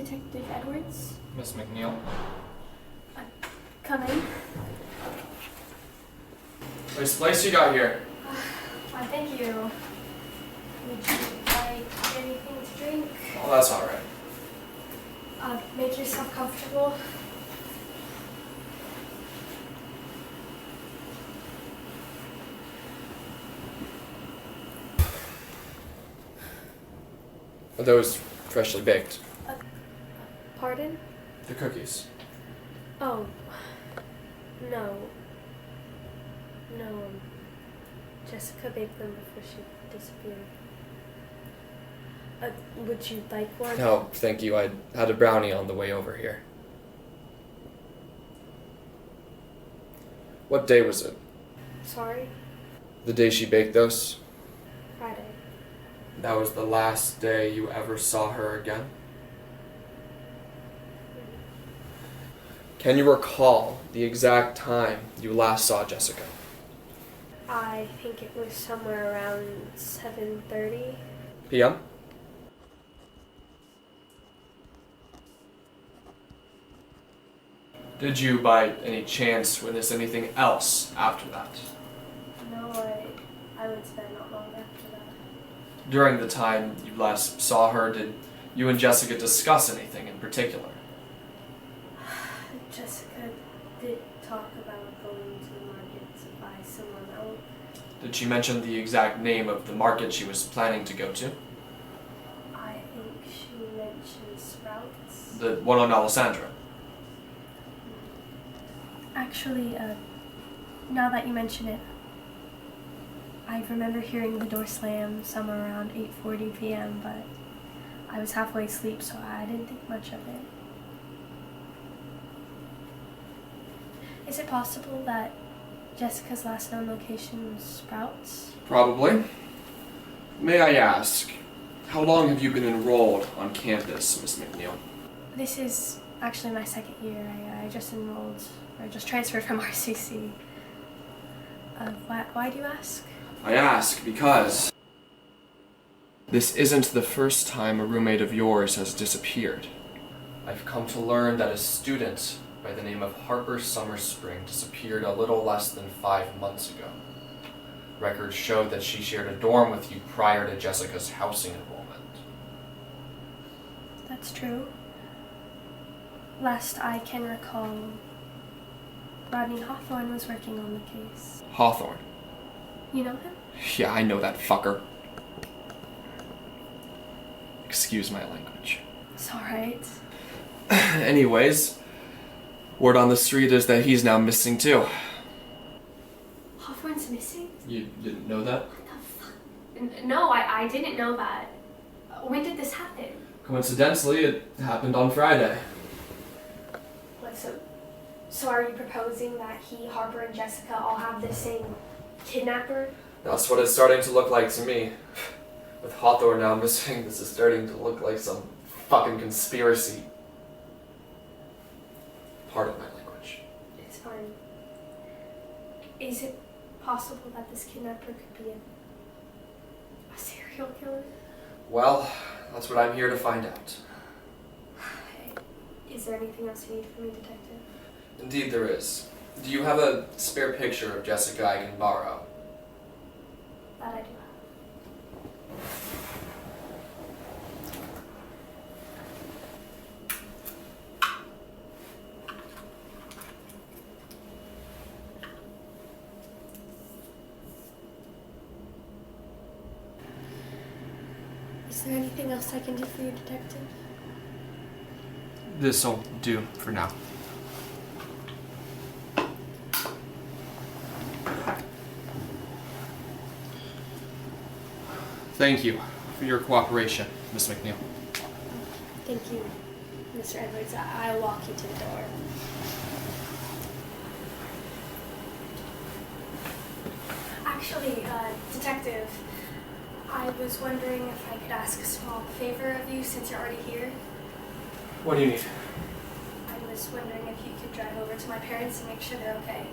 Detective Edwards? Miss McNeil. Come in. Nice place you got here. Why, thank you. Would you like anything to drink? Oh, that's all right. Make yourself comfortable. Are those freshly baked? Pardon? The cookies. Oh, no. No, Jessica baked them before she disappeared. Would you like one? No, thank you. I had a brownie on the way over here. What day was it? Sorry? The day she baked those? Friday. That was the last day you ever saw her again? Can you recall the exact time you last saw Jessica? I think it was somewhere around 7:30. PM? Did you, by any chance, witness anything else after that? No, I would spend not long after that. During the time you last saw her, did you and Jessica discuss anything in particular? Jessica did talk about going to the market to buy someone else. Did she mention the exact name of the market she was planning to go to? I think she mentioned Sprouts. The one on Alessandra? Actually, now that you mention it, I remember hearing the door slam somewhere around 8:40 p.m., but I was halfway asleep, so I didn't think much of it. Is it possible that Jessica's last known location was Sprouts? Probably. May I ask, how long have you been enrolled on campus, Miss McNeil? This is actually my second year. I just enrolled, or just transferred from RCC. Why do you ask? I ask because this isn't the first time a roommate of yours has disappeared. I've come to learn that a student by the name of Harper Summerspring disappeared a little less than 5 months ago. Records showed that she shared a dorm with you prior to Jessica's housing enrollment. That's true. Last I can recall, Rodney Hawthorne was working on the case. Hawthorne? You know him? Yeah, I know that fucker. Excuse my language. It's alright. Anyways, word on the street is that he's now missing too. Hawthorne's missing? You didn't know that? What the fuck? No, I didn't know that. When did this happen? Coincidentally, it happened on Friday. What, so are you proposing that he, Harper, and Jessica all have the same kidnapper? That's what it's starting to look like to me. With Hawthorne now missing, this is starting to look like some fucking conspiracy. Pardon my language. It's fine. Is it possible that this kidnapper could be a serial killer? Well, that's what I'm here to find out. Is there anything else you need from me, Detective? Indeed there is. Do you have a spare picture of Jessica I can borrow? That I do have. Is there anything else I can do for you, Detective? This'll do for now. Thank you for your cooperation, Miss McNeil. Thank you, Mr. Edwards. I'll walk you to the door. Actually, Detective, I was wondering if I could ask a small favor of you since you're already here. What do you need? I was wondering if you could drive over to my parents and make sure they're okay.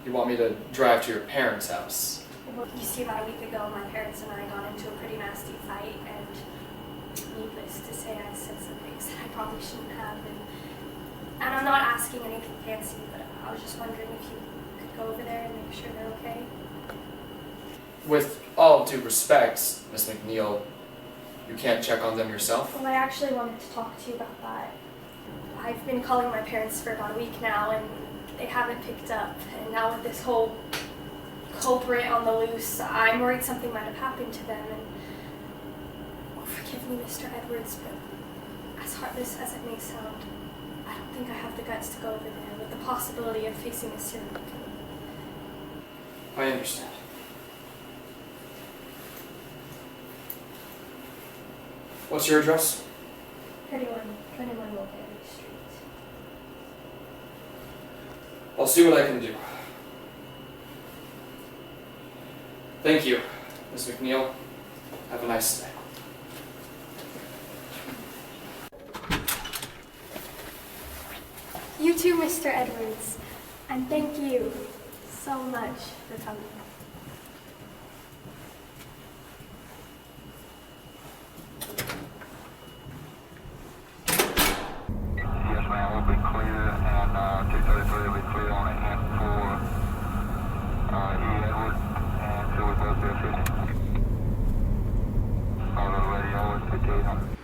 You want me to drive to your parents' house? Well, you see, about a week ago, my parents and I got into a pretty nasty fight, and needless to say I said some things that I probably shouldn't have, and I'm not asking anything fancy, but I was just wondering if you could go over there and make sure they're okay. With all due respect, Miss McNeil, you can't check on them yourself? Well, I actually wanted to talk to you about that. I've been calling my parents for about a week now, and they haven't picked up. And now with this whole culprit on the loose, I'm worried something might have happened to them. And oh, forgive me, Mr. Edwards, but as heartless as it may sound, I don't think I have the guts to go over there with the possibility of facing a serial killer. I understand. What's your address? 21 Mulberry Street. I'll see what I can do. Thank you, Miss McNeil. Have a nice day. You too, Mr. Edwards. And thank you so much for coming. Yes, ma'am, we'll be clear, and 233 will be clear on the end for E. Edwards, and so we both be 50. Auto radio is 5800.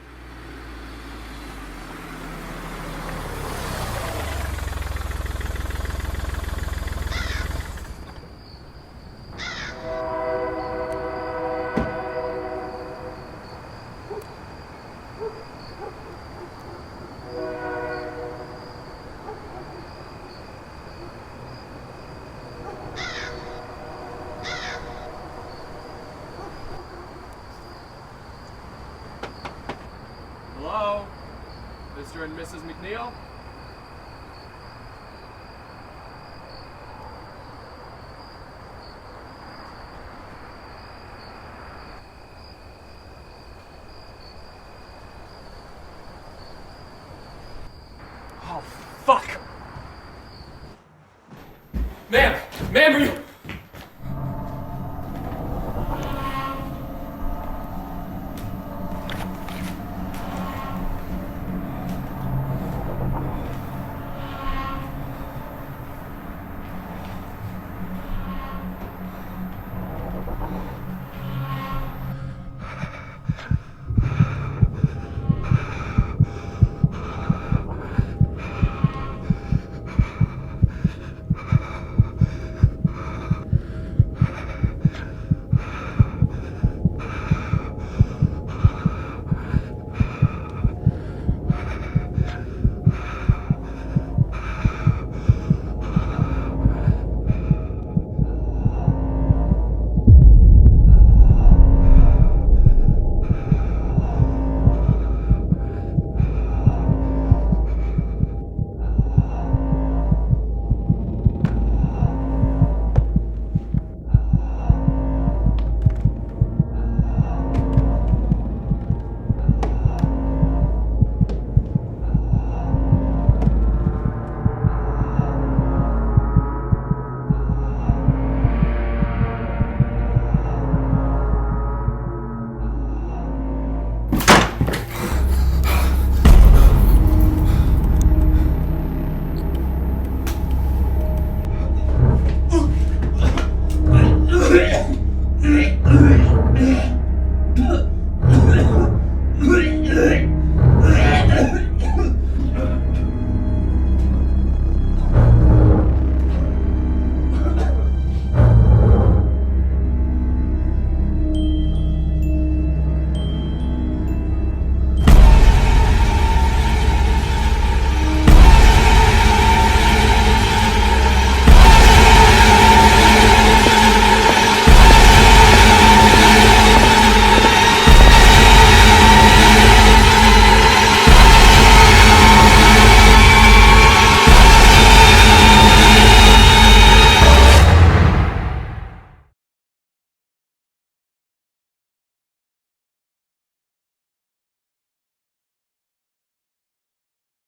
Hello? Mr. and Mrs. McNeil? Oh, fuck! Ma'am! Ma'am, are you...